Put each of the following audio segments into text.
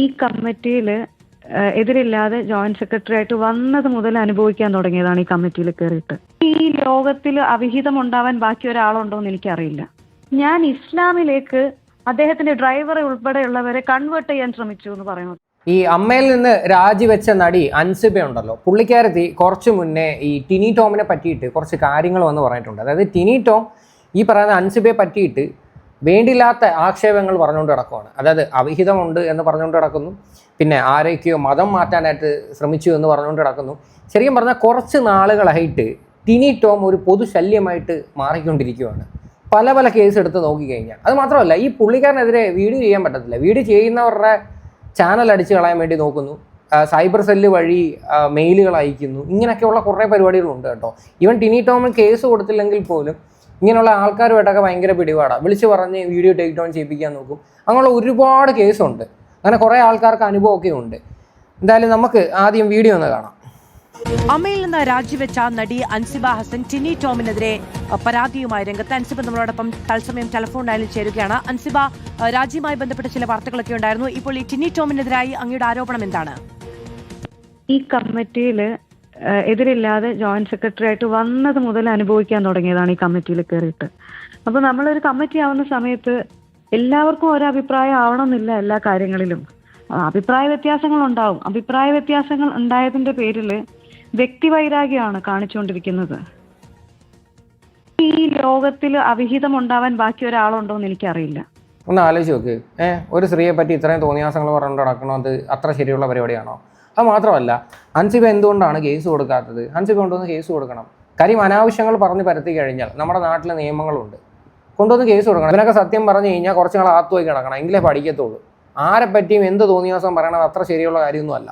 ഈ കമ്മിറ്റിയിൽ എതിരില്ലാതെ joint secretary ആയിട്ട് വന്നത് മുതൽ അനുഭവിക്കാൻ തുടങ്ങിയതാണ് ഈ കമ്മിറ്റിയിൽ കയറിയിട്ട്. ഈ ലോകത്തിൽ അവിഹിതം ഉണ്ടാവാൻ ബാക്കി ഒരാളുണ്ടോ എന്ന് എനിക്കറിയില്ല. ഞാൻ ഇസ്ലാമിലേക്ക് അദ്ദേഹത്തിന്റെ ഡ്രൈവറെ ഉൾപ്പെടെയുള്ളവരെ കൺവേർട്ട് ചെയ്യാൻ ശ്രമിച്ചു എന്ന് പറയുന്നു. ഈ അമ്മയിൽ നിന്ന് രാജിവെച്ച നടി അൻസിബ ഉണ്ടല്ലോ, പുള്ളിക്കാരത്തി കുറച്ച് മുന്നേ ഈ ടിനി ടോമിനെ പറ്റിയിട്ട് കുറച്ച് കാര്യങ്ങൾ വന്ന് പറഞ്ഞിട്ടുണ്ട്. അതായത് ടിനി ടോം ഈ പറയുന്ന അൻസിബയെ പറ്റിയിട്ട് വേണ്ടില്ലാത്ത ആക്ഷേപങ്ങൾ പറഞ്ഞുകൊണ്ട് കിടക്കുവാണ്. അതായത് അവിഹിതമുണ്ട് എന്ന് പറഞ്ഞുകൊണ്ട് കിടക്കുന്നു, പിന്നെ ആരൊക്കെയോ മതം മാറ്റാനായിട്ട് ശ്രമിച്ചു എന്ന് പറഞ്ഞുകൊണ്ട് കിടക്കുന്നു. ശരിക്കും പറഞ്ഞാൽ കുറച്ച് നാളുകളായിട്ട് ടിനി ടോം ഒരു പൊതുശല്യമായിട്ട് മാറിക്കൊണ്ടിരിക്കുകയാണ്. പല പല കേസ് എടുത്ത് നോക്കിക്കഴിഞ്ഞാൽ അത് മാത്രമല്ല, ഈ പുള്ളിക്കാരനെതിരെ വീഡിയോ ചെയ്യാൻ പറ്റത്തില്ല. വീഡിയോ ചെയ്യുന്നവരുടെ ചാനൽ അടിച്ച് കളയാൻ വേണ്ടി നോക്കുന്നു, സൈബർ സെല്ല് വഴി മെയിലുകൾ അയക്കുന്നു, ഇങ്ങനെയൊക്കെയുള്ള കുറേ പരിപാടികളുണ്ട് കേട്ടോ. ഈവൻ ടിനി ടോമിന് കേസ് കൊടുത്തില്ലെങ്കിൽ പോലും ഇങ്ങനെയുള്ള ആൾക്കാരുമായിട്ടൊക്കെ ഭയങ്കര പിടിപാടാണ്. വിളിച്ച് പറഞ്ഞ് വീഡിയോ ടേക്ക് ഡൗൺ ചെയ്യിപ്പിക്കാൻ നോക്കും. അങ്ങനെയുള്ള ഒരുപാട് കേസുണ്ട്. അങ്ങനെ കുറേ ആൾക്കാർക്ക് അനുഭവമൊക്കെ ഉണ്ട്. എന്തായാലും നമുക്ക് ആദ്യം വീഡിയോ ഒന്ന് കാണാം. അമ്മയിൽ നിന്ന് രാജിവെച്ച നടി അൻസിബ ഹസൻ ടിനി ടോമിനെതിരെ പരാതിയുമായി രംഗത്ത്. അൻസിബ നമ്മളോടൊപ്പം തത്സമയം ടെലിഫോൺ ലൈനിൽ ചേരുകയാണ്. അൻസിബ, രാജിയുമായി ബന്ധപ്പെട്ട ചില വാർത്തകളൊക്കെ ഉണ്ടായിരുന്നു. ഇപ്പോൾ ഈ ടിനി ടോമിനെതിരായി അങ്ങയുടെ ആരോപണം എന്താണ്? ഈ കമ്മിറ്റിയിൽ എതിരില്ലാതെ ജോയിന്റ് സെക്രട്ടറി ആയിട്ട് വന്നത് മുതൽ അനുഭവിക്കാൻ തുടങ്ങിയതാണ് ഈ കമ്മിറ്റിയിൽ കയറിയിട്ട്. അപ്പോൾ നമ്മളൊരു കമ്മിറ്റി ആവുന്ന സമയത്ത് എല്ലാവർക്കും ഒരഭിപ്രായം ആവണമെന്നില്ല എല്ലാ കാര്യങ്ങളിലും. അഭിപ്രായ വ്യത്യാസങ്ങൾ ഉണ്ടാവും. അഭിപ്രായ വ്യത്യാസങ്ങൾ ഉണ്ടായതിന്റെ പേരിൽ വ്യക്തിവൈരാഗ്യമാണ് കാണിച്ചുകൊണ്ടിരിക്കുന്നത്. ഈ ലോകത്തിൽ അവിഹിതം ഉണ്ടാവാൻ ബാക്കി ഒരാളുണ്ടോ എന്ന് എനിക്കറിയില്ല. ഒന്ന് ആലോചിച്ച് നോക്ക്. ഒരു സ്ത്രീയെ പറ്റി ഇത്രയും തോന്നിയാസങ്ങൾ പറഞ്ഞുകൊണ്ട് നടക്കണത് അത്ര ശരിയുള്ള പരിപാടിയാണോ? അത് മാത്രമല്ല, അൻസിബ എന്തുകൊണ്ടാണ് കേസ് കൊടുക്കാത്തത്? അൻസിബ കൊണ്ടുവന്ന് കേസ് കൊടുക്കണം. കാര്യം അനാവശ്യങ്ങൾ പറഞ്ഞ് പരത്തി കഴിഞ്ഞാൽ നമ്മുടെ നാട്ടിലെ നിയമങ്ങളുണ്ട്, കൊണ്ടുവന്ന് കേസ് കൊടുക്കണം. ഇതിനൊക്കെ സത്യം പറഞ്ഞു കഴിഞ്ഞാൽ കുറച്ച് നാൾ ആത്തുപോയി കിടക്കണം, എങ്കിലേ പഠിക്കത്തുള്ളൂ. ആരെപ്പറ്റിയും എന്ത് തോന്നിയാസം പറയണത് അത്ര ശരിയുള്ള കാര്യമൊന്നുമല്ല.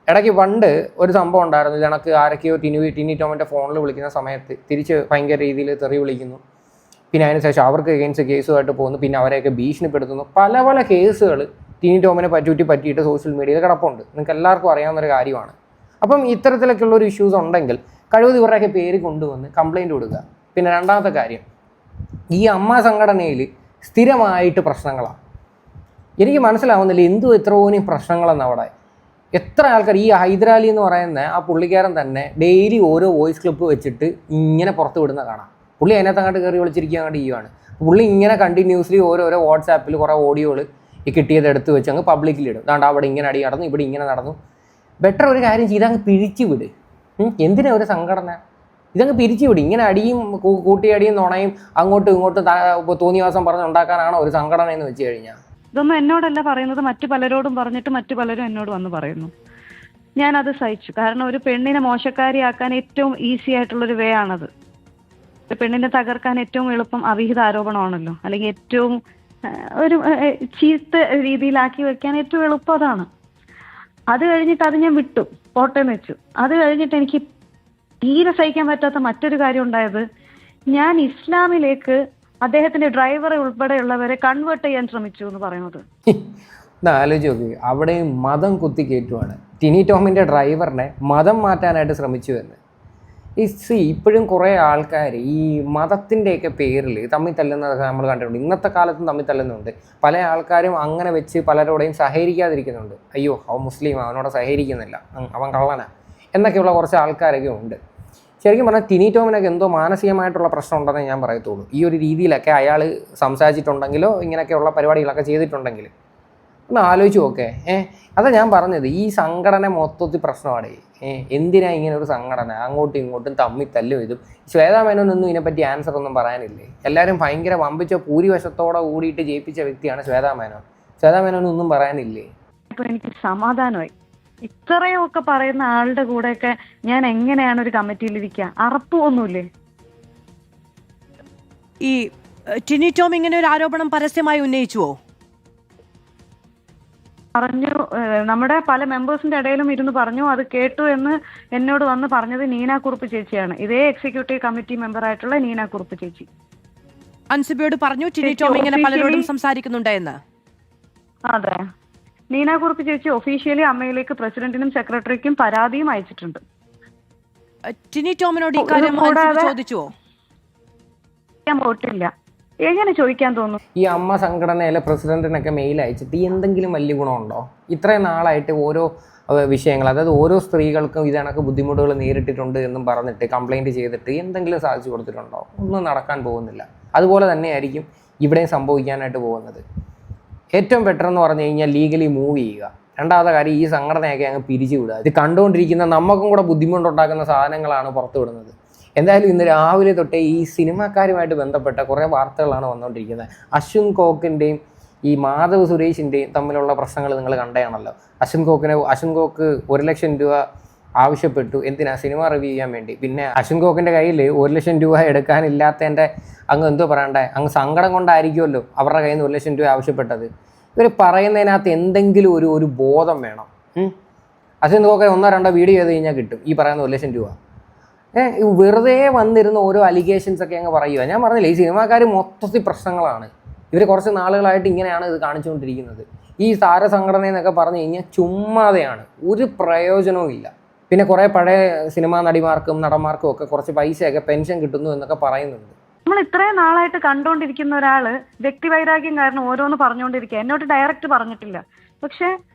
ഇടയ്ക്ക് പണ്ട് ഒരു സംഭവം ഉണ്ടായിരുന്നു, ഇതിനക്ക് ആരൊക്കെയോ ടിനി ടോമിൻ്റെ ഫോണിൽ വിളിക്കുന്ന സമയത്ത് തിരിച്ച് ഭയങ്കര രീതിയിൽ തെറി വിളിക്കുന്നു, പിന്നെ അതിനുശേഷം അവർക്ക് എഗെയിൻസ്റ്റ് കേസുമായിട്ട് പോകുന്നു, പിന്നെ അവരെയൊക്കെ ഭീഷണിപ്പെടുത്തുന്നു. പല പല കേസുകൾ ടിനി ടോമിനെ പറ്റിയിട്ട് സോഷ്യൽ മീഡിയയിൽ കിടപ്പുണ്ട്. നിങ്ങൾക്ക് എല്ലാവർക്കും അറിയാവുന്നൊരു കാര്യമാണ്. അപ്പം ഇത്തരത്തിലൊക്കെയുള്ള ഒരു ഇഷ്യൂസ് ഉണ്ടെങ്കിൽ കഴിവതും ഇവരുടെയൊക്കെ പേര് കൊണ്ടുവന്ന് കംപ്ലയിൻറ്റ് കൊടുക്കുക. പിന്നെ രണ്ടാമത്തെ കാര്യം, ഈ അമ്മ സംഘടനയിൽ സ്ഥിരമായിട്ട് പ്രശ്നങ്ങളാണ്. എനിക്ക് മനസ്സിലാവുന്നില്ല എന്തോ ഇത്രയും പ്രശ്നങ്ങളെന്ന്. അവിടെ എത്ര ആൾക്കാർ, ഈ ഹൈദരാലി എന്ന് പറയുന്ന ആ പുള്ളിക്കാരൻ തന്നെ ഡെയിലി ഓരോ വോയിസ് ക്ലിപ്പ് വെച്ചിട്ട് ഇങ്ങനെ പുറത്ത് വിടുന്ന കാണാം. പുള്ളി അതിനകത്ത് അങ്ങോട്ട് കയറി വിളിച്ചിരിക്കുക അങ്ങോട്ട് ചെയ്യുവാണ്. പുള്ളി ഇങ്ങനെ കണ്ടിന്യൂസ്ലി ഓരോരോ വാട്സാപ്പിൽ കുറേ ഓഡിയോകൾ ഈ കിട്ടിയത് എടുത്ത് വെച്ച് അങ്ങ് പബ്ലിക്കിലിടും. അതാണ്ട് അവിടെ ഇങ്ങനെ അടി നടന്നു, ഇവിടെ ഇങ്ങനെ നടന്നു. ബെറ്റർ ഒരു കാര്യം ചെയ്ത് അങ്ങ് പിരിച്ചു വിട്. എന്തിനാ ഒരു സംഘടന? ഇതങ്ങ് പിരിച്ചു വിടും. ഇങ്ങനെ അടിയും കൂട്ടിയടിയും നുണയും അങ്ങോട്ടും ഇങ്ങോട്ടും തോന്നിവാസം പറഞ്ഞ് ഉണ്ടാക്കാനാണോ ഒരു സംഘടന എന്ന് വെച്ച് കഴിഞ്ഞാൽ? ഇതൊന്നും എന്നോടല്ല പറയുന്നത്, മറ്റു പലരോടും പറഞ്ഞിട്ട് മറ്റു പലരും എന്നോട് വന്ന് പറയുന്നു. ഞാനത് സഹിച്ചു. കാരണം ഒരു പെണ്ണിനെ മോശക്കാരിയാക്കാൻ ഏറ്റവും ഈസി ആയിട്ടുള്ളൊരു വേ ആണത്. ഒരു പെണ്ണിനെ തകർക്കാൻ ഏറ്റവും എളുപ്പം അവിഹിത ആരോപണമാണല്ലോ, അല്ലെങ്കിൽ ഏറ്റവും ഒരു ചീത്ത രീതിയിലാക്കി വെക്കാൻ ഏറ്റവും എളുപ്പം അതാണ്. അത് കഴിഞ്ഞിട്ട് അത് ഞാൻ വിട്ടു, പോട്ടെന്ന് വെച്ചു. അത് കഴിഞ്ഞിട്ട് എനിക്ക് തീരെ സഹിക്കാൻ പറ്റാത്ത മറ്റൊരു കാര്യം ഉണ്ടായത്, ഞാൻ ഇസ്ലാമിലേക്ക് അദ്ദേഹത്തിന്റെ ഡ്രൈവറെ ഉൾപ്പെടെയുള്ളവരെ കൺവേർട്ട് ചെയ്യാൻ ശ്രമിച്ചു എന്ന് പറയുന്നത്. ആലോചിച്ച് നോക്കി, അവിടെയും മതം കുത്തി കയറ്റുവാണ്. ടിനി ടോമിൻ്റെ ഡ്രൈവറിനെ മതം മാറ്റാനായിട്ട് ശ്രമിച്ചു എന്ന്. ഇപ്പോഴും കുറേ ആൾക്കാർ ഈ മതത്തിൻ്റെയൊക്കെ പേരിൽ തമ്മിൽ തല്ലുന്നതൊക്കെ നമ്മൾ കണ്ടിട്ടുണ്ട്. ഇന്നത്തെ കാലത്തും തമ്മിൽ തല്ലുന്നുണ്ട്. പല ആൾക്കാരും അങ്ങനെ വെച്ച് പലരോടെയും സഹകരിക്കാതിരിക്കുന്നുണ്ട്. അയ്യോ അവൻ മുസ്ലിം, അവനോട് സഹകരിക്കുന്നില്ല, അവൻ കള്ളനാ എന്നൊക്കെയുള്ള കുറച്ച് ആൾക്കാരൊക്കെ ഉണ്ട്. ശരിക്കും പറഞ്ഞാൽ ടിനി ടോമിനൊക്കെ എന്തോ മാനസികമായിട്ടുള്ള പ്രശ്നം ഉണ്ടെന്നേ ഞാൻ പറയത്തുള്ളൂ. ഈ ഒരു രീതിയിലൊക്കെ അയാൾ സംസാരിച്ചിട്ടുണ്ടെങ്കിലോ ഇങ്ങനെയൊക്കെയുള്ള പരിപാടികളൊക്കെ ചെയ്തിട്ടുണ്ടെങ്കിൽ ഒന്ന് ആലോചിച്ച് നോക്കേ. അതാ ഞാൻ പറഞ്ഞത്, ഈ സംഘടന മൊത്തത്തിൽ പ്രശ്നമാണ്. എന്തിനാ ഇങ്ങനെ ഒരു സംഘടന? അങ്ങോട്ടും ഇങ്ങോട്ടും തമ്മിൽ തല്ലും ഇതും. ശ്വേതാ മേനോനൊന്നും ഇതിനെപ്പറ്റി ആൻസർ ഒന്നും പറയാനില്ലേ? എല്ലാവരും ഭയങ്കര വമ്പിച്ച ഭൂരിവശത്തോടെ കൂടിയിട്ട് ജയിപ്പിച്ച വ്യക്തിയാണ് ശ്വേതാ മേനോൻ. ശ്വേതാ മേനോനൊന്നും പറയാനില്ലേ? അപ്പോൾ എനിക്ക് സമാധാനമായി. ഇത്രയൊക്കെ പറയുന്ന ആളുടെ കൂടെയൊക്കെ ഞാൻ എങ്ങനെയാണ് ഒരു കമ്മിറ്റിയിലിരിക്കുക? അറപ്പൊന്നുമില്ലേ? ഈ ടിനി ടോം ഇങ്ങനെ ഒരു ആരോപണം പരസ്യമായി ഉന്നയിച്ചുവോ? പറഞ്ഞു. നമ്മുടെ പല മെമ്പേഴ്സിന്റെ ഇടയിലും ഇരുന്ന് പറഞ്ഞു. അത് കേട്ടു എന്ന് എന്നോട് വന്ന് പറഞ്ഞത് നീന കുറുപ്പ് ചേച്ചിയാണ്. ഇതേ എക്സിക്യൂട്ടീവ് കമ്മിറ്റി മെമ്പർ ആയിട്ടുള്ള നീന കുറുപ്പ് ചേച്ചി അൻസിബയോട് പറഞ്ഞു ടിനി ടോം ഇങ്ങനെ പലരോടും സംസാരിക്കുന്നുണ്ട് എന്ന്. അതെ, നീന കുറുപ്പ് ചേച്ചി ഒഫീഷ്യലി അമ്മയിലേക്ക് പ്രസിഡന്റിനും സെക്രട്ടറിക്കും പരാതിയും അയച്ചിട്ടുണ്ട്. ടിനി ടോമിനോട് ഇക്കാര്യം ചോദിച്ചുവോ? ഞാൻ പോയിട്ടില്ല. എങ്ങനെ ചോദിക്കാൻ തോന്നും? ഈ അമ്മ സംഘടനയിലെ പ്രസിഡന്റിനൊക്കെ മെയിൽ അയച്ചിട്ട് എന്തെങ്കിലും വലിയ ഗുണമുണ്ടോ? ഇത്രയും നാളായിട്ട് ഓരോ വിഷയങ്ങൾ, അതായത് ഓരോ സ്ത്രീകൾക്കും ഇതണക്ക് ബുദ്ധിമുട്ടുകൾ നേരിട്ടിട്ടുണ്ട് എന്നും പറഞ്ഞിട്ട് കംപ്ലൈൻറ്റ് ചെയ്തിട്ട് എന്തെങ്കിലും സാധിച്ചു കൊടുത്തിട്ടുണ്ടോ? ഒന്നും നടക്കാൻ പോകുന്നില്ല. അതുപോലെ തന്നെയായിരിക്കും ഇവിടെയും സംഭവിക്കാനായിട്ട് പോകുന്നത്. ഏറ്റവും ബെറ്റർ എന്ന് പറഞ്ഞു കഴിഞ്ഞാൽ ലീഗലി മൂവ് ചെയ്യുക. രണ്ടാമത്തെ കാര്യം, ഈ സംഘടനയൊക്കെ അങ്ങ് പിരിച്ചു വിടുക. ഇത് കണ്ടുകൊണ്ടിരിക്കുന്ന നമുക്കും കൂടെ ബുദ്ധിമുട്ടുണ്ടാക്കുന്ന സാധനങ്ങളാണ് പുറത്തു വിടുന്നത്. എന്തായാലും ഇന്ന് രാവിലെ തൊട്ടേ ഈ സിനിമാക്കാരുമായിട്ട് ബന്ധപ്പെട്ട കുറേ വാർത്തകളാണ് വന്നുകൊണ്ടിരിക്കുന്നത്. അശ്വിൻ കോക്കിൻ്റെയും ഈ മാധവ് സുരേഷിൻ്റെയും തമ്മിലുള്ള പ്രശ്നങ്ങൾ നിങ്ങൾ കണ്ടതാണല്ലോ. അശ്വിൻ കോക്ക് 1 ലക്ഷം രൂപ ആവശ്യപ്പെട്ടു. എന്തിനാ? സിനിമ റിവ്യൂ ചെയ്യാൻ വേണ്ടി. പിന്നെ അശ്വിൻ കോക്കിൻ്റെ കയ്യിൽ 1 ലക്ഷം രൂപ എടുക്കാനില്ലാത്തതിൻ്റെ അങ്ങ് എന്തോ പറയണ്ടേ, അങ്ങ് സങ്കടം കൊണ്ടായിരിക്കുമല്ലോ അവരുടെ കയ്യിൽ നിന്ന് 1 ലക്ഷം രൂപ ആവശ്യപ്പെട്ടത്. ഇവർ പറയുന്നതിനകത്ത് എന്തെങ്കിലും ഒരു ബോധം വേണം. അശ്വിൻ കോക്ക് 1-2 വീഡിയോ ചെയ്ത് കഴിഞ്ഞാൽ കിട്ടും ഈ പറയുന്ന 1 ലക്ഷം രൂപ. വെറുതെ വന്നിരുന്ന ഓരോ അലിഗേഷൻസ് ഒക്കെ അങ്ങ് പറയുക. ഞാൻ പറഞ്ഞില്ലേ, ഈ സിനിമാക്കാർ മൊത്തത്തിൽ പ്രശ്നങ്ങളാണ്. ഇവർ കുറച്ച് നാളുകളായിട്ട് ഇങ്ങനെയാണ് ഇത് കാണിച്ചുകൊണ്ടിരിക്കുന്നത്. ഈ താരസംഘടന എന്നൊക്കെ പറഞ്ഞു കഴിഞ്ഞാൽ ചുമ്മാതെയാണ്, ഒരു പ്രയോജനവും ഇല്ല. പിന്നെ കുറേ പഴയ സിനിമാ നടിമാർക്കും നടന്മാർക്കും ഒക്കെ കുറച്ച് പൈസയൊക്കെ പെൻഷൻ കിട്ടുന്നു എന്നൊക്കെ പറയുന്നുണ്ട്. നമ്മൾ ഇത്രയും നാളായിട്ട് കണ്ടുകൊണ്ടിരിക്കുന്ന ഒരാള് വ്യക്തിവൈരാഗ്യം കാരണം ഓരോന്ന് പറഞ്ഞുകൊണ്ടിരിക്കുക. എന്നോട് ഡയറക്റ്റ് പറഞ്ഞിട്ടില്ല, പക്ഷെ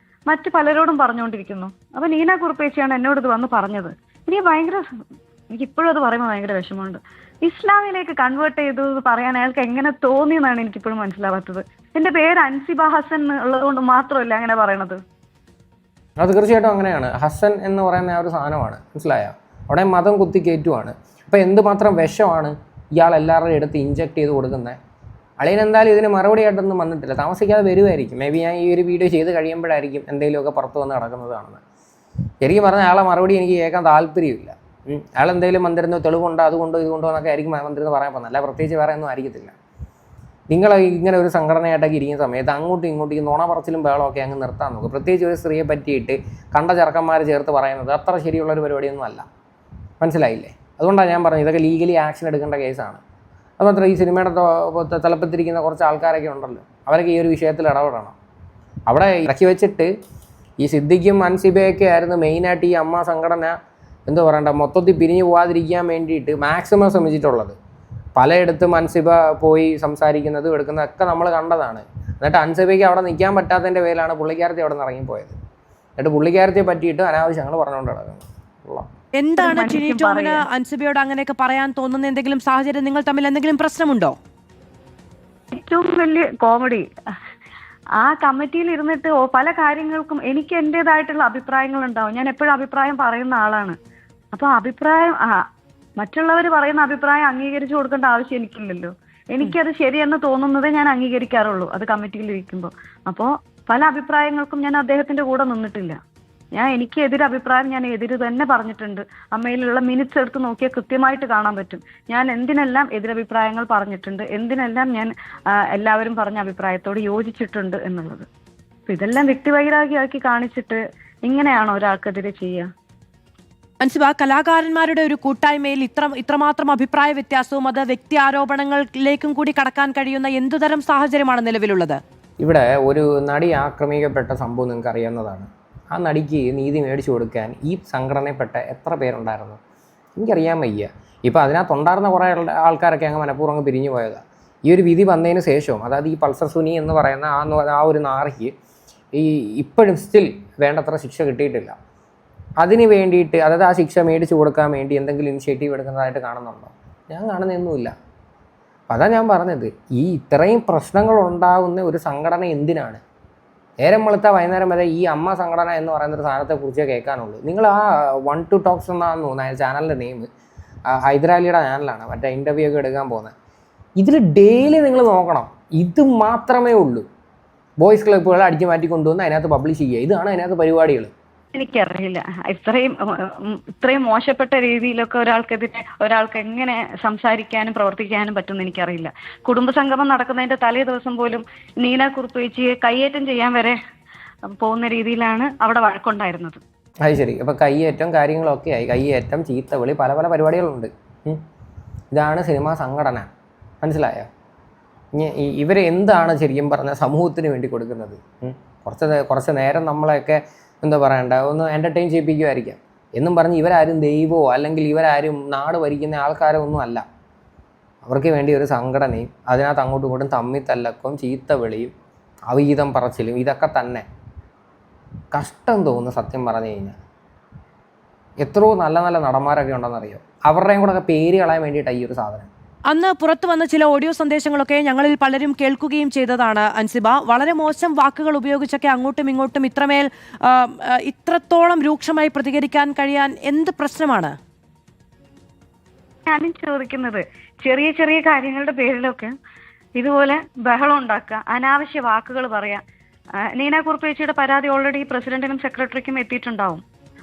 മറ്റു പലരോടും പറഞ്ഞുകൊണ്ടിരിക്കുന്നു. അപ്പൊ നീന കുറുപ്പേച്ചിയാണ് എന്നോട് ഇത് വന്ന് പറഞ്ഞത്. എനിക്ക് ഇപ്പോഴും അത് പറയുമ്പോൾ ഭയങ്കര വിഷമമുണ്ട്. ഇസ്ലാമിലേക്ക് കൺവേർട്ട് ചെയ്തു പറയാൻ അയാൾക്ക് എങ്ങനെ തോന്നിയെന്നാണ് എനിക്കിപ്പോഴും മനസ്സിലാവാത്തത്. എന്റെ പേര് അൻസിബ ഹസൻ ഉള്ളതുകൊണ്ട് മാത്രമല്ല അങ്ങനെ പറയണത്. അത് തീർച്ചയായിട്ടും അങ്ങനെയാണ്. ഹസൻ എന്ന് പറയുന്ന ആ ഒരു സാധനമാണ്, മനസ്സിലായോ? അവിടെ മതം കുത്തി കയറ്റുവാണ്. അപ്പോൾ എന്തുമാത്രം വിഷമാണ് ഇയാൾ എല്ലാവരുടെയും എടുത്ത് ഇഞ്ചക്ട് ചെയ്ത് കൊടുക്കുന്നത്. അളിയനെന്തായാലും ഇതിന് മറുപടി ആയിട്ടൊന്നും വന്നിട്ടില്ല. താമസിക്കാതെ വരുമായിരിക്കും. മേ ബി ഞാൻ ഈ ഒരു വീഡിയോ ചെയ്ത് കഴിയുമ്പോഴായിരിക്കും എന്തെങ്കിലുമൊക്കെ പുറത്ത് വന്ന് നടക്കുന്നതാണെന്ന്. ശരിക്കും പറഞ്ഞാൽ അയാളെ മറുപടി എനിക്ക് കേൾക്കാൻ താല്പര്യമില്ല. അയാൾ എന്തെങ്കിലും വന്നിരുന്നോ തെളിവുണ്ടോ അതുകൊണ്ടോ ഇതുകൊണ്ടോ എന്നൊക്കെ ആയിരിക്കും വന്നിരുന്ന് പറയാൻ പോകുന്നത്. അല്ല, പ്രത്യേകിച്ച് വേറെ ഒന്നും ആയിരിക്കത്തില്ല. നിങ്ങൾ ഇങ്ങനെ ഒരു സംഘടനയായിട്ടൊക്കെ ഇരിക്കുന്ന സമയത്ത് അങ്ങോട്ടും ഇങ്ങോട്ടും ഈ നുണ പറച്ചിലും ബഹളമൊക്കെ അങ്ങ് നിർത്താൻ നോക്കും. പ്രത്യേകിച്ച് ഒരു സ്ത്രീയെ പറ്റിയിട്ട് കണ്ട ചെറുക്കന്മാർ ചേർത്ത് പറയുന്നത് അത്ര ശരിയുള്ളൊരു പരിപാടിയൊന്നും അല്ല. മനസ്സിലായില്ലേ? അതുകൊണ്ടാണ് ഞാൻ പറഞ്ഞത് ഇതൊക്കെ ലീഗലി ആക്ഷൻ എടുക്കേണ്ട കേസാണ്. അതുമാത്രം ഈ സിനിമയുടെ തലപ്പത്തിരിക്കുന്ന കുറച്ച് ആൾക്കാരൊക്കെ ഉണ്ടല്ലോ, അവരൊക്കെ ഈ ഒരു വിഷയത്തിൽ ഇടപെടണം. അവിടെ ഇറക്കി വെച്ചിട്ട് ഈ സിദ്ദിഖും അൻസിബയൊക്കെ ആയിരുന്നു മെയിനായിട്ട് ഈ അമ്മ സംഘടന എന്താ പറയണ്ട മൊത്തത്തിൽ പിരിഞ്ഞു പോകാതിരിക്കാൻ വേണ്ടിയിട്ട് മാക്സിമം ശ്രമിച്ചിട്ടുള്ളത്. പലയിടത്തും അൻസിബ പോയി സംസാരിക്കുന്നതും എടുക്കുന്നതൊക്കെ നമ്മൾ കണ്ടതാണ്. എന്നിട്ട് അൻസിബയ്ക്ക് അവിടെ നിൽക്കാൻ പറ്റാത്തതിൻ്റെ പേരിലാണ് പുള്ളിക്കാരത്തി അവിടെ നിന്ന് ഇറങ്ങിപ്പോയത്. എന്നിട്ട് പുള്ളിക്കാരത്തിയെ പറ്റിയിട്ട് അനാവശ്യങ്ങൾ പറഞ്ഞുകൊണ്ട് കിടക്കുന്നു. എന്താണ് ടിനി ടോമിന് അൻസിബയോട് അങ്ങനെയൊക്കെ പറയാൻ തോന്നുന്ന എന്തെങ്കിലും സാഹചര്യം? നിങ്ങൾ തമ്മിൽ എന്തെങ്കിലും പ്രശ്നമുണ്ടോ? ഏറ്റവും വലിയ കോമഡി, ആ കമ്മിറ്റിയിൽ ഇരുന്നിട്ട് പല കാര്യങ്ങൾക്കും എനിക്ക് എൻ്റെതായിട്ടുള്ള അഭിപ്രായങ്ങൾ ഉണ്ടാവും. ഞാൻ എപ്പോഴും അഭിപ്രായം പറയുന്ന ആളാണ്. അപ്പൊ അഭിപ്രായം മറ്റുള്ളവർ പറയുന്ന അഭിപ്രായം അംഗീകരിച്ചു കൊടുക്കേണ്ട ആവശ്യം എനിക്കില്ലല്ലോ. എനിക്കത് ശരിയെന്ന് തോന്നുന്നതേ ഞാൻ അംഗീകരിക്കാറുള്ളൂ അത് കമ്മിറ്റിയിൽ ഇരിക്കുമ്പോൾ. അപ്പോൾ പല അഭിപ്രായങ്ങൾക്കും ഞാൻ അദ്ദേഹത്തിന്റെ കൂടെ നിന്നിട്ടില്ല. എനിക്ക് എതിരെ അഭിപ്രായം ഞാൻ എതിര് തന്നെ പറഞ്ഞിട്ടുണ്ട്. അമ്മയിലുള്ള മിനിറ്റ്സ് എടുത്ത് നോക്കിയാൽ കൃത്യമായിട്ട് കാണാൻ പറ്റും ഞാൻ എന്തിനെല്ലാം എതിരഭിപ്രായങ്ങൾ പറഞ്ഞിട്ടുണ്ട്, എന്തിനെല്ലാം ഞാൻ എല്ലാവരും പറഞ്ഞ അഭിപ്രായത്തോട് യോജിച്ചിട്ടുണ്ട് എന്നുള്ളത്. അപ്പൊ ഇതെല്ലാം വ്യക്തിവൈരാഗ്യമാക്കി കാണിച്ചിട്ട് ഇങ്ങനെയാണോ ഒരാൾക്കെതിരെ ചെയ്യുക? അൻസിബ, കലാകാരന്മാരുടെ ഒരു കൂട്ടായ്മയിൽ ഇത്രമാത്രം അഭിപ്രായ വ്യത്യാസവും അത് വ്യക്തി ആരോപണങ്ങളിലേക്കും കൂടി കടക്കാൻ കഴിയുന്ന എന്തുതരം സാഹചര്യമാണ് നിലവിലുള്ളത്? ഇവിടെ ഒരു നടി ആക്രമിക്കപ്പെട്ട സംഭവം നിങ്ങൾക്ക് അറിയാവുന്നതാണ്. ആ നടിക്ക് നീതി മേടിച്ചു കൊടുക്കാൻ ഈ സംഘടനയിൽപ്പെട്ട എത്ര പേരുണ്ടായിരുന്നു എനിക്കറിയാൻ വയ്യ. ഇപ്പോൾ അതിനകത്തുണ്ടായിരുന്ന കുറേ ആൾക്കാരൊക്കെ അങ്ങ് മനഃപൂർവ്വം പിരിഞ്ഞു പോയതാണ്. ഈ ഒരു വിധി വന്നതിന് ശേഷവും, അതായത് ഈ പൾസർ സുനി എന്ന് പറയുന്ന ആ ഒരു നാറിക്ക് ഇപ്പോഴും സ്റ്റിൽ വേണ്ടത്ര ശിക്ഷ കിട്ടിയിട്ടില്ല. അതിന് വേണ്ടിയിട്ട്, അതായത് ആ ശിക്ഷ മേടിച്ചു കൊടുക്കാൻ വേണ്ടി എന്തെങ്കിലും ഇനിഷ്യേറ്റീവ് എടുക്കുന്നതായിട്ട് കാണുന്നുണ്ടോ? ഞാൻ കാണുന്നതൊന്നുമില്ല. അപ്പം അതാണ് ഞാൻ പറഞ്ഞത്, ഈ ഇത്രയും പ്രശ്നങ്ങൾ ഉണ്ടാകുന്ന ഒരു സംഘടന എന്തിനാണ്? നേരം വെളുത്ത വൈകുന്നേരം വരെ ഈ അമ്മ സംഘടന എന്ന് പറയുന്നൊരു സാധനത്തെക്കുറിച്ചേ കേൾക്കാനുള്ളൂ. നിങ്ങൾ ആ 1 to Talks എന്നാണെന്ന് തോന്നുന്നത് ചാനലിൻ്റെ നെയിം, ഹൈദരാലിയുടെ ചാനലാണ്, മറ്റേ ഇൻ്റർവ്യൂ ഒക്കെ എടുക്കാൻ പോകുന്നത്. ഇതിൽ ഡെയിലി നിങ്ങൾ നോക്കണം, ഇത് മാത്രമേ ഉള്ളൂ. ബോയ്സ് ക്ലബ്ബുകൾ അടിച്ചു മാറ്റി കൊണ്ടുവന്ന് അതിനകത്ത് പബ്ലിഷ് ചെയ്യുക, ഇതാണ് അതിനകത്ത് പരിപാടികൾ. എനിക്കറിയില്ല ഇത്രയും മോശപ്പെട്ട രീതിയിലൊക്കെ ഒരാൾക്ക് എങ്ങനെ സംസാരിക്കാനും പ്രവർത്തിക്കാനും പറ്റുമെന്ന് എനിക്കറിയില്ല. കുടുംബസംഗമം നടക്കുന്നതിന്റെ തലേ ദിവസം പോലും നീന കുറുപ്പേച്ചിയെ കയ്യേറ്റം ചെയ്യാൻ വരെ പോകുന്ന രീതിയിലാണ് അവിടെ വഴക്കുണ്ടായിരുന്നത്. അത് ശരി. അപ്പോൾ കയ്യേറ്റം കാര്യങ്ങളൊക്കെ ആയി, കയ്യേറ്റം, ചീത്തവിളി, പല പല പരിപാടികളുണ്ട്. ഇതാണ് സിനിമാ സംഘടന, മനസ്സിലായോ? ഇവർ എന്താണ് ശരിക്കും പറഞ്ഞാൽ സമൂഹത്തിന് വേണ്ടി കൊടുക്കുന്നത്? കുറച്ച് നേരം നമ്മളെയൊക്കെ എന്താ പറയണ്ട ഒന്ന് എൻ്റർടൈൻ ചെയ്യിപ്പിക്കുമായിരിക്കാം എന്നും പറഞ്ഞ് ഇവരാരും ദൈവമോ അല്ലെങ്കിൽ ഇവരാരും നാട് ഭരിക്കുന്ന ആൾക്കാരോ ഒന്നും അല്ല. അവർക്ക് വേണ്ടി ഒരു സംഘടനയും അതിനകത്ത് അങ്ങോട്ടും ഇങ്ങോട്ടും തമ്മിൽ തല്ലക്കും ചീത്ത വിളിയും അവീതം പറച്ചിലും ഇതൊക്കെ തന്നെ കഷ്ടം തോന്നുന്നു സത്യം പറഞ്ഞു കഴിഞ്ഞാൽ. എത്രയോ നല്ല നല്ല നടന്മാരൊക്കെ ഉണ്ടെന്നറിയോ, അവരുടെയും കൂടെ പേര് കളയാൻ വേണ്ടിയിട്ടാണ് ഈ ഒരു സാധനം. അന്ന് പുറത്തു വന്ന ചില ഓഡിയോ സന്ദേശങ്ങളൊക്കെ ഞങ്ങളിൽ പലരും കേൾക്കുകയും ചെയ്തതാണ് അൻസിബ. വളരെ മോശം വാക്കുകൾ ഉപയോഗിച്ചൊക്കെ അങ്ങോട്ടും ഇങ്ങോട്ടും ഇത്രത്തോളം രൂക്ഷമായി പ്രതികരിക്കാൻ കഴിയാൻ എന്ത് പ്രശ്നമാണ്? ഞാനും ചോദിക്കുന്നത്, ചെറിയ ചെറിയ കാര്യങ്ങളുടെ പേരിലൊക്കെ ഇതുപോലെ ബഹളം ഉണ്ടാക്കുക, അനാവശ്യ വാക്കുകൾ പറയാ. നീന കുറുപ്പേച്ചിയുടെ പരാതി ഓൾറെഡി പ്രസിഡന്റിനും സെക്രട്ടറിക്കും എത്തിയിട്ടുണ്ടാവും.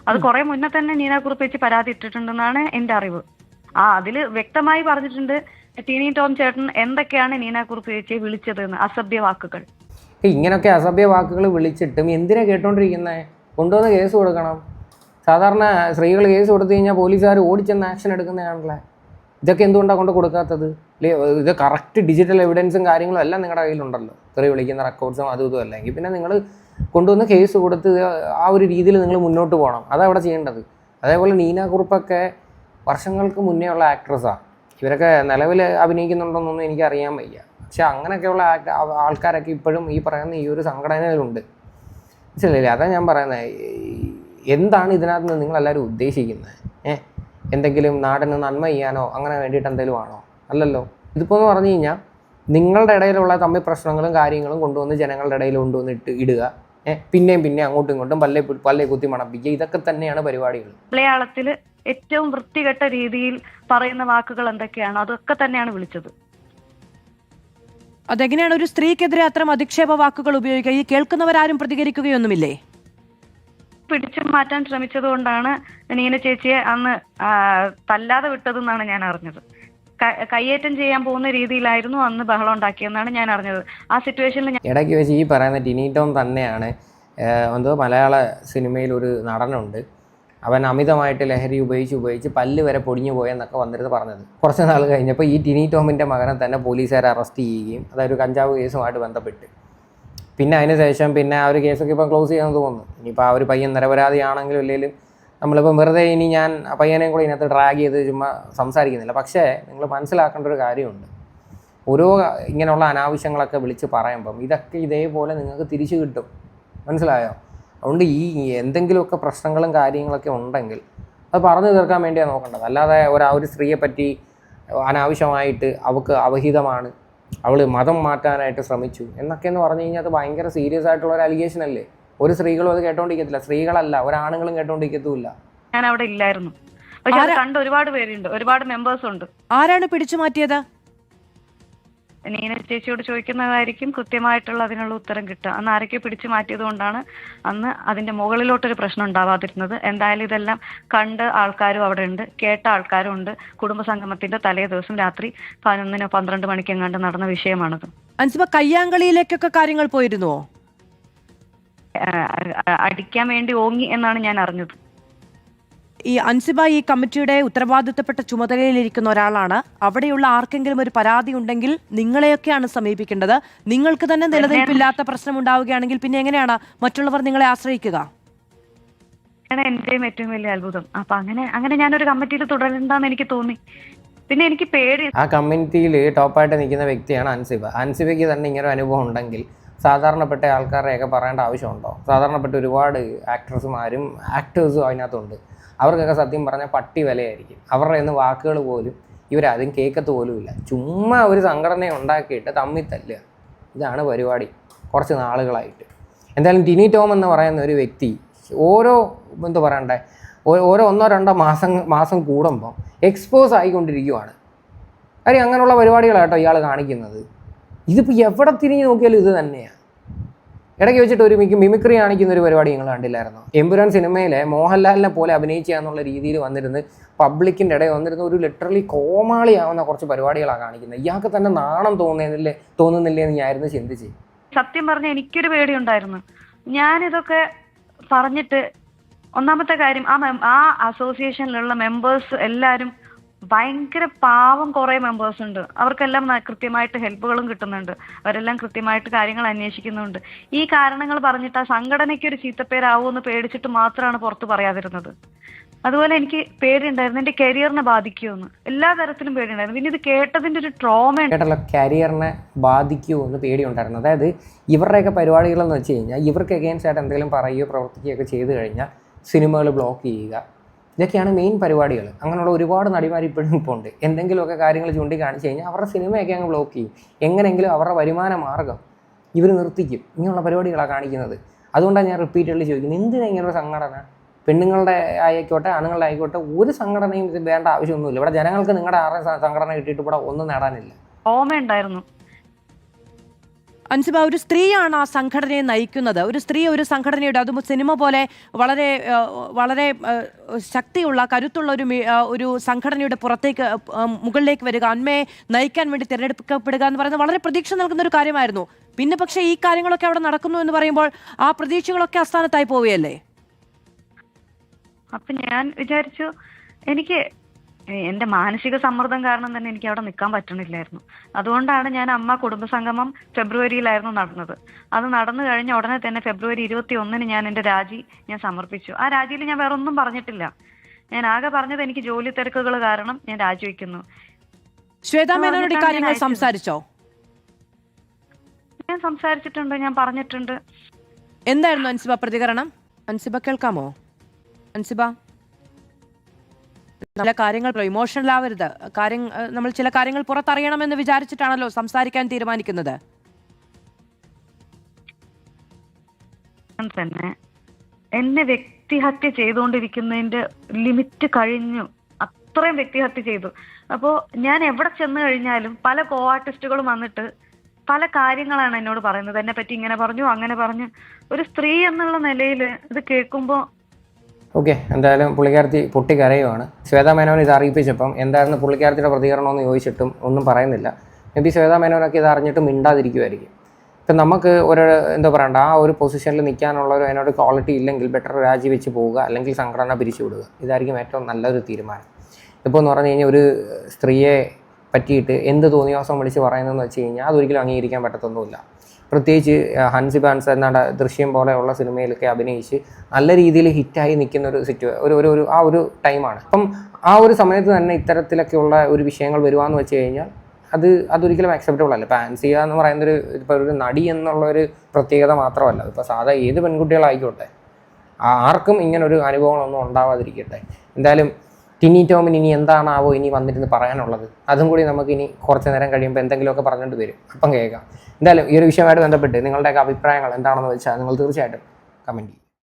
അത് കുറെ മുന്നേ തന്നെ നീന കുറുപ്പേച്ചി പരാതി ഇട്ടിട്ടുണ്ടെന്നാണ് എന്റെ അറിവ്. അതിൽ വ്യക്തമായി പറഞ്ഞിട്ടുണ്ട് ടിനി ടോം ചേട്ടൻ എന്തൊക്കെയാണ് നീന കുറുപ്പേച്ചിയെ വിളിച്ചതെന്ന്, അസഭ്യ വാക്കുകൾ. ഇങ്ങനൊക്കെ അസഭ്യ വാക്കുകൾ വിളിച്ചിട്ടും എന്തിനാ കേട്ടോണ്ടിരിക്കുന്നത്? കൊണ്ടുവന്ന് കേസ് കൊടുക്കണം. സാധാരണ സ്ത്രീകൾ കേസ് കൊടുത്തു കഴിഞ്ഞാൽ പോലീസുകാർ ഓടിച്ചെന്ന് ആക്ഷൻ എടുക്കുന്നതാണല്ലേ. ഇതൊക്കെ എന്തുകൊണ്ടാണ് കൊണ്ട് കൊടുക്കാത്തത്? ഇത് കറക്റ്റ് ഡിജിറ്റൽ എവിഡൻസും കാര്യങ്ങളും എല്ലാം നിങ്ങളുടെ കയ്യിലുണ്ടല്ലോ, തെറി വിളിക്കുന്ന റെക്കോർഡ്സും അതും ഇതും അല്ലെങ്കിൽ പിന്നെ നിങ്ങൾ കൊണ്ടുവന്ന് കേസ് കൊടുത്ത് ആ ഒരു രീതിയിൽ നിങ്ങൾ മുന്നോട്ട് പോകണം. അതാണ് അവിടെ ചെയ്യേണ്ടത്. അതേപോലെ നീന കുറുപ്പൊക്കെ വർഷങ്ങൾക്ക് മുന്നേ ഉള്ള ആക്ട്രസ്സാണ്. ഇവരൊക്കെ നിലവിൽ അഭിനയിക്കുന്നുണ്ടോയെന്നൊന്നും എനിക്കറിയാൻ വയ്യ. പക്ഷെ അങ്ങനെയൊക്കെയുള്ള ആൾക്കാരൊക്കെ ഇപ്പോഴും ഈ പറയുന്ന ഈ ഒരു സംഘടനയിലുണ്ട്. മനസ്സിലായില്ലേ? അതാണ് ഞാൻ പറയുന്നത്. എന്താണ് ഇതിനകത്ത് നിന്ന് നിങ്ങളെല്ലാവരും ഉദ്ദേശിക്കുന്നത്? എന്തെങ്കിലും നാടിന് നന്മ ചെയ്യാനോ അങ്ങനെ വേണ്ടിയിട്ട് എന്തെങ്കിലും ആണോ? അല്ലല്ലോ. ഇതിപ്പോൾ എന്ന് പറഞ്ഞു കഴിഞ്ഞാൽ നിങ്ങളുടെ ഇടയിലുള്ള തമ്മിൽ പ്രശ്നങ്ങളും കാര്യങ്ങളും കൊണ്ടുവന്ന് ജനങ്ങളുടെ ഇടയിൽ കൊണ്ടുവന്നിട്ട് ഇടുക, പിന്നെയും അങ്ങോട്ടും ഇങ്ങോട്ടും പല്ലേ കുത്തി മണപ്പിക്കുക, ഇതൊക്കെ തന്നെയാണ് പരിപാടികൾ. മലയാളത്തിൽ ഏറ്റവും വൃത്തികെട്ട രീതിയിൽ പറയുന്ന വാക്കുകൾ എന്തൊക്കെയാണോ അതൊക്കെ തന്നെയാണ് വിളിച്ചത്. അതെങ്ങനെയാണ് ഒരു സ്ത്രീക്കെതിരെ അത്തരം അധിക്ഷേപ വാക്കുകൾ ഉപയോഗിക്കുക? ഈ കേൾക്കുന്നവരാരും പ്രതികരിക്കുകയൊന്നുമില്ലേ? പിടിച്ചു മാറ്റാൻ ശ്രമിച്ചത് കൊണ്ടാണ് നീന ചേച്ചിയെ അന്ന് തല്ലാതെ വിട്ടതെന്നാണ് ഞാൻ അറിഞ്ഞത്. കയ്യേറ്റം ചെയ്യാൻ പോകുന്ന രീതിയിലായിരുന്നു അന്ന് ബഹളം ഉണ്ടാക്കിയെന്നാണ് ഞാൻ അറിഞ്ഞത്. ആ സിറ്റുവേഷനിൽ ഇടയ്ക്ക് വെച്ച് ഈ പറയുന്ന ടിനി ടോം തന്നെയാണ് എന്തോ മലയാള സിനിമയിൽ ഒരു നടനുണ്ട്, അവൻ അമിതമായിട്ട് ലഹരി ഉപയോഗിച്ച് പല്ല് വരെ പൊടിഞ്ഞു പോയെന്നൊക്കെ വന്നിരുന്ന് പറഞ്ഞത്. കുറച്ച് നാൾ കഴിഞ്ഞപ്പോൾ ഈ ടിനി ടോമിൻ്റെ മകനെ തന്നെ പോലീസുകാർ അറസ്റ്റ് ചെയ്യുകയും അതൊരു കഞ്ചാവ് കേസുമായിട്ട് ബന്ധപ്പെട്ട് പിന്നെ അതിന് ശേഷം പിന്നെ ആ ഒരു കേസൊക്കെ ഇപ്പം ക്ലോസ് ചെയ്യാമെന്ന് തോന്നുന്നു. ഇനിയിപ്പോൾ ആ ഒരു പയ്യൻ നിരപരാധിയാണെങ്കിലും ഇല്ലെങ്കിലും നമ്മളിപ്പോൾ വെറുതെ ഇനി ഞാൻ ആ പയ്യനെയും കൂടി ഇതിനകത്ത് ഡ്രാഗ് ചെയ്ത് ചുമ്മാ സംസാരിക്കുന്നില്ല. പക്ഷേ നിങ്ങൾ മനസ്സിലാക്കേണ്ട ഒരു കാര്യമുണ്ട്, ഓരോ ഇങ്ങനെയുള്ള അനാവശ്യങ്ങളൊക്കെ വിളിച്ച് പറയുമ്പം ഇതൊക്കെ ഇതേപോലെ നിങ്ങൾക്ക് തിരിച്ചു കിട്ടും. മനസ്സിലായോ? അതുകൊണ്ട് ഈ എന്തെങ്കിലുമൊക്കെ പ്രശ്നങ്ങളും കാര്യങ്ങളൊക്കെ ഉണ്ടെങ്കിൽ അത് പറഞ്ഞു തീർക്കാൻ വേണ്ടിയാണ് നോക്കേണ്ടത്. അല്ലാതെ ഒരു സ്ത്രീയെ പറ്റി അനാവശ്യമായിട്ട് അവൾക്ക് അവഹിതമാണ്, അവൾ മതം മാറ്റാനായിട്ട് ശ്രമിച്ചു എന്നൊക്കെയെന്ന് പറഞ്ഞു കഴിഞ്ഞാൽ അത് ഭയങ്കര സീരിയസ് ആയിട്ടുള്ള ഒരു അലിഗേഷൻ അല്ലേ. ഒരു സ്ത്രീകളും അത് കേട്ടോണ്ടിരിക്കത്തില്ല, സ്ത്രീകളല്ല ഒരാണുങ്ങളും കേട്ടോണ്ടിരിക്കത്തുമില്ല. ഞാൻ അവിടെ ഇല്ലായിരുന്നു, പക്ഷെ അത് കണ്ട് ഒരുപാട് പേരുണ്ട്, ഒരുപാട് മെമ്പേഴ്സ് ഉണ്ട്. ആരാണ് പിടിച്ചു മാറ്റിയത്? നീന ചേച്ചിയോട് ചോദിക്കുന്നതായിരിക്കും കൃത്യമായിട്ടുള്ള അതിനുള്ള ഉത്തരം കിട്ടുക. അന്ന് ആരൊക്കെ പിടിച്ചു മാറ്റിയത് കൊണ്ടാണ് അന്ന് അതിന്റെ മുകളിലോട്ടൊരു പ്രശ്നം ഉണ്ടാവാതിരുന്നത്. എന്തായാലും ഇതെല്ലാം കണ്ട് ആൾക്കാരും അവിടെ ഉണ്ട്, കേട്ട ആൾക്കാരും ഉണ്ട്. കുടുംബസംഗമത്തിന്റെ തലേ ദിവസം രാത്രി 11 12 മണിക്ക് എങ്ങാണ്ട് നടന്ന വിഷയമാണത്. അൻസിബ, കയ്യാങ്കളിയിലേക്കൊക്കെ കാര്യങ്ങൾ പോയിരുന്നുവോ? അടിക്കാൻ വേണ്ടി ഓങ്ങി എന്നാണ് ഞാൻ അറിഞ്ഞത്. ഈ അൻസിബ ഈ കമ്മിറ്റിയുടെ ഉത്തരവാദിത്തപ്പെട്ട ചുമതലയിലിരിക്കുന്ന ഒരാളാണ്. അവിടെയുള്ള ആർക്കെങ്കിലും ഒരു പരാതി ഉണ്ടെങ്കിൽ നിങ്ങളെയൊക്കെയാണ് സമീപിക്കേണ്ടത്. നിങ്ങൾക്ക് തന്നെ നിലനിൽപ്പില്ലാത്ത പ്രശ്നം ഉണ്ടാവുകയാണെങ്കിൽ പിന്നെ എങ്ങനെയാണ് മറ്റുള്ളവർ നിങ്ങളെ ആശ്രയിക്കുക? എന്റെയും ഏറ്റവും വലിയ അത്ഭുതം. അപ്പൊ അങ്ങനെ ഞാനൊരു കമ്മിറ്റിയിൽ തുടരണ്ടെന്ന് എനിക്ക് തോന്നി. പിന്നെ എനിക്ക് പേടി. ആ കമ്മിറ്റിയിൽ ടോപ്പായിട്ട് നിൽക്കുന്ന വ്യക്തിയാണ് അൻസിബ. അൻസിബയ്ക്ക് തന്നെ ഇങ്ങനെ അനുഭവം ഉണ്ടെങ്കിൽ സാധാരണപ്പെട്ട ആൾക്കാരെയൊക്കെ പറയേണ്ട ആവശ്യമുണ്ടോ? സാധാരണപ്പെട്ട ഒരുപാട് ആക്ട്രസുമാരും ആക്ടേഴ്സും അതിനകത്തുണ്ട്. അവർക്കൊക്കെ സത്യം പറഞ്ഞാൽ പട്ടി വിലയായിരിക്കും. അവരുടെ നിന്ന് വാക്കുകൾ പോലും ഇവരാദ്യം കേൾക്കത്ത് പോലുമില്ല. ചുമ്മാ ഒരു സംഘടന ഉണ്ടാക്കിയിട്ട് തമ്മിൽ തല്ലുക, ഇതാണ് പരിപാടി കുറച്ച് നാളുകളായിട്ട്. എന്തായാലും ടിനി ടോം എന്ന് പറയുന്ന ഒരു വ്യക്തി ഓരോ എന്താ പറയണ്ടേ ഓരോ 1-2 മാസം കൂടുമ്പം എക്സ്പോസ് ആയിക്കൊണ്ടിരിക്കുവാണ്. കാര്യം അങ്ങനെയുള്ള പരിപാടികളാട്ടോ ഇയാൾ കാണിക്കുന്നത്. ഇതിപ്പോൾ എവിടെ തിരിഞ്ഞ് നോക്കിയാലും ഇത് തന്നെയാണ്. ഇടയ്ക്ക് വെച്ചിട്ട് ഒരു മിമിക്രി കാണിക്കുന്ന ഒരു പരിപാടി നിങ്ങൾ കണ്ടില്ലായിരുന്നു? എമ്പുരാൻ സിനിമയിലെ മോഹൻലാലിനെ പോലെ അഭിനയിക്കുക എന്നുള്ള രീതിയിൽ വന്നിരുന്ന് പബ്ലിക്കിൻ്റെ ഇടയിൽ വന്നിരുന്ന ഒരു ലിറ്ററലി കോമാളിയാവുന്ന കുറച്ച് പരിപാടികളാണ് കാണിക്കുന്നത്. ഇയാൾക്ക് തന്നെ നാണം തോന്നുന്നില്ലേ എന്ന് ഞാനായിരുന്നു ചിന്തിച്ച്. സത്യം പറഞ്ഞ എനിക്കൊരു പേടിയുണ്ടായിരുന്നു. ഞാനിതൊക്കെ പറഞ്ഞിട്ട് ഒന്നാമത്തെ കാര്യം ആ അസോസിയേഷനിലുള്ള മെമ്പേഴ്സ് എല്ലാവരും ഭയങ്കര പാവം കുറെ മെമ്പേഴ്സ് ഉണ്ട്. അവർക്കെല്ലാം കൃത്യമായിട്ട് ഹെൽപ്പുകളും കിട്ടുന്നുണ്ട്. അവരെല്ലാം കൃത്യമായിട്ട് കാര്യങ്ങൾ അന്വേഷിക്കുന്നുണ്ട്. ഈ കാരണങ്ങൾ പറഞ്ഞിട്ട് ആ സംഘടനയ്ക്ക് ഒരു ചീത്തപ്പേരാവുമെന്ന് പേടിച്ചിട്ട് മാത്രമാണ് പുറത്ത് പറയാതിരുന്നത്. അതുപോലെ എനിക്ക് പേടിയുണ്ടായിരുന്നു എന്റെ കരിയറിനെ ബാധിക്കുമെന്ന്, എല്ലാ തരത്തിലും പേടിയുണ്ടായിരുന്നു. പിന്നെ ഇത് കേട്ടതിന്റെ ഒരു ട്രോമ കേട്ടല്ലോ, കരിയറിനെ ബാധിക്കുമോ എന്ന് പേടിയുണ്ടായിരുന്നു. അതായത് ഇവരുടെയൊക്കെ പരിപാടികളെന്ന് വെച്ച് കഴിഞ്ഞാൽ ഇവർക്ക് എഗെയിൻസ്റ്റ് ആയിട്ട് എന്തെങ്കിലും പറയുകയോ പ്രവർത്തിക്കുകയൊക്കെ ചെയ്ത് കഴിഞ്ഞാൽ സിനിമകൾ ബ്ലോക്ക് ചെയ്യുക, ഇതൊക്കെയാണ് മെയിൻ പരിപാടികൾ. അങ്ങനെയുള്ള ഒരുപാട് നടിമാർ ഇപ്പോഴും ഇപ്പോൾ ഉണ്ട്. എന്തെങ്കിലുമൊക്കെ കാര്യങ്ങൾ ചൂണ്ടിക്കാണിച്ച് കഴിഞ്ഞാൽ അവരുടെ സിനിമയൊക്കെ അങ്ങ് ബ്ലോക്ക് ചെയ്യും. എങ്ങനെയെങ്കിലും അവരുടെ വരുമാന മാർഗ്ഗം ഇവർ നിർത്തിക്കും. ഇങ്ങനെയുള്ള പരിപാടികളാണ് കാണിക്കുന്നത്. അതുകൊണ്ടാണ് ഞാൻ റിപ്പീറ്റഡ്ലി ചോദിക്കുന്നത്, എന്തിനാ ഇങ്ങനൊരു സംഘടന? പെണ്ണുങ്ങളുടെ ആയിക്കോട്ടെ ആണുങ്ങളുടെ ആയിക്കോട്ടെ ഒരു സംഘടനയും ഇത് വേണ്ട ആവശ്യമൊന്നുമില്ല. ഇവിടെ ജനങ്ങൾക്ക് നിങ്ങളുടെ ആരുടെ സംഘടന കിട്ടിയിട്ട് ഇവിടെ ഒന്നും നേടാനില്ല. ട്രോമ ഉണ്ടായിരുന്നു. അൻസിബ, ഒരു സ്ത്രീയാണ് ആ സംഘടനയെ നയിക്കുന്നത്. ഒരു സ്ത്രീ ഒരു സംഘടനയുടെ, അതും സിനിമ പോലെ വളരെ വളരെ ശക്തിയുള്ള കരുത്തുള്ള ഒരു സംഘടനയുടെ പുറത്തേക്ക് മുകളിലേക്ക് വരിക, അന്മയെ നയിക്കാൻ വേണ്ടി തിരഞ്ഞെടുക്കപ്പെടുക എന്ന് പറയുന്നത് വളരെ പ്രതീക്ഷ നൽകുന്ന ഒരു കാര്യമായിരുന്നു. പിന്നെ പക്ഷേ ഈ കാര്യങ്ങളൊക്കെ അവിടെ നടക്കുന്നു എന്ന് പറയുമ്പോൾ ആ പ്രതീക്ഷകളൊക്കെ അസ്ഥാനത്തായി പോവുകയല്ലേ? അപ്പൊ ഞാൻ വിചാരിച്ചു, എനിക്ക് എന്റെ മാനസിക സമ്മർദ്ദം കാരണം തന്നെ എനിക്ക് അവിടെ നിൽക്കാൻ പറ്റണില്ലായിരുന്നു. അതുകൊണ്ടാണ് ഞാൻ അമ്മ കുടുംബസംഗമം ഫെബ്രുവരിയിലായിരുന്നു നടന്നത്. അത് നടന്നു കഴിഞ്ഞ ഉടനെ തന്നെ ഫെബ്രുവരി 21 ഞാൻ എന്റെ രാജി ഞാൻ സമർപ്പിച്ചു. ആ രാജിയിൽ ഞാൻ വേറെ ഒന്നും പറഞ്ഞിട്ടില്ല. ഞാൻ ആകെ പറഞ്ഞത് എനിക്ക് ജോലി തിരക്കുകൾ കാരണം ഞാൻ രാജിവെക്കുന്നു. ശ്വേതാ മേനോനോട് കാര്യങ്ങൾ സംസാരിച്ചോ? ഞാൻ സംസാരിച്ചിട്ടുണ്ട്, ഞാൻ പറഞ്ഞിട്ടുണ്ട്. എന്തായിരുന്നു അൻസിബ പ്രതികരണം? അൻസിബ കേൾക്കാമോ? അൻസിബ, ചില കാര്യങ്ങൾ ഇമോഷണൽ ആവരുത്. നമ്മൾ ചില കാര്യങ്ങൾ പുറത്തറിയണമെന്ന് വിചാരിച്ചിട്ടാണല്ലോ സംസാരിക്കാൻ തീരുമാനിക്കുന്നത്. തന്നെ എന്നെ വ്യക്തിഹത്യ ചെയ്തുകൊണ്ടിരിക്കുന്നതിന്റെ ലിമിറ്റ് കഴിഞ്ഞു. അത്രയും വ്യക്തിഹത്യ ചെയ്തു. അപ്പോ ഞാൻ എവിടെ ചെന്ന് കഴിഞ്ഞാലും പല കോ ആർട്ടിസ്റ്റുകളും വന്നിട്ട് പല കാര്യങ്ങളാണ് എന്നോട് പറയുന്നത്. എന്നെ പറ്റി ഇങ്ങനെ പറഞ്ഞു, അങ്ങനെ പറഞ്ഞു. ഒരു സ്ത്രീ എന്നുള്ള നിലയിൽ ഇത് കേൾക്കുമ്പോൾ ഓക്കെ, എന്തായാലും പുള്ളിക്കാരത്തി പൊട്ടിക്കരയുവാണ്. ശ്വേതാ മേനോൻ ഇത് അറിയിപ്പിച്ചപ്പം എന്തായിരുന്നു പുള്ളിക്കാരത്തിയുടെ പ്രതികരണം എന്ന് ചോദിച്ചിട്ടും ഒന്നും പറയുന്നില്ല. മേ ബി ശ്വേതാ മേനോനൊക്കെ ഇത് അറിഞ്ഞിട്ട് മിണ്ടാതിരിക്കുമായിരിക്കും. ഇപ്പം നമുക്ക് എന്താ പറയണ്ട, ആ ഒരു പൊസിഷനിൽ നിൽക്കാനുള്ള ഒരു അതിനോട് ക്വാളിറ്റി ഇല്ലെങ്കിൽ ബെറ്റർ രാജിവെച്ച് പോവുക, അല്ലെങ്കിൽ സംഘടന പിരിച്ചുവിടുക. ഇതായിരിക്കും ഏറ്റവും നല്ലൊരു തീരുമാനം. ഇപ്പോൾ എന്ന് പറഞ്ഞു കഴിഞ്ഞാൽ ഒരു സ്ത്രീയെ പറ്റിയിട്ട് എന്ത് തോന്നിയാസം വിളിച്ച് പറയുന്നതെന്ന് വെച്ച് കഴിഞ്ഞാൽ അതൊരിക്കലും അംഗീകരിക്കാൻ പറ്റത്തൊന്നുമില്ല. പ്രത്യേകിച്ച് ഹൻസിബ എന്ന ദൃശ്യം പോലെയുള്ള സിനിമയിലൊക്കെ അഭിനയിച്ച് നല്ല രീതിയിൽ ഹിറ്റായി നിൽക്കുന്ന ഒരു ആ ഒരു ടൈമാണ്. അപ്പം ആ ഒരു സമയത്ത് തന്നെ ഇത്തരത്തിലൊക്കെയുള്ള ഒരു വിഷയങ്ങൾ വരുവാന്ന് വെച്ച് കഴിഞ്ഞാൽ അതൊരിക്കലും അക്സെപ്റ്റബിൾ അല്ല. ഇപ്പോൾ ആൻസിയ എന്ന് പറയുന്നൊരു ഇപ്പോൾ ഒരു നടി എന്നുള്ളൊരു പ്രത്യേകത മാത്രമല്ല, ഇപ്പോൾ സാധാ ഏത് പെൺകുട്ടികളായിക്കോട്ടെ ആർക്കും ഇങ്ങനൊരു അനുഭവങ്ങളൊന്നും ഉണ്ടാവാതിരിക്കട്ടെ. എന്തായാലും ടിനി ടോമിന് ഇനി എന്താണാവോ ഇനി വന്നിരുന്ന് പറയാനുള്ളത്, അതും കൂടി നമുക്ക് ഇനി കുറച്ച് നേരം കഴിയുമ്പോൾ എന്തെങ്കിലുമൊക്കെ പറഞ്ഞിട്ട് വരും, അപ്പം കേൾക്കാം. എന്തായാലും ഈ ഒരു വിഷയമായിട്ട് ബന്ധപ്പെട്ട് നിങ്ങളുടെയൊക്കെ അഭിപ്രായങ്ങൾ എന്താണെന്ന് വെച്ചാൽ നിങ്ങൾ തീർച്ചയായിട്ടും കമൻറ്റ് ചെയ്യും.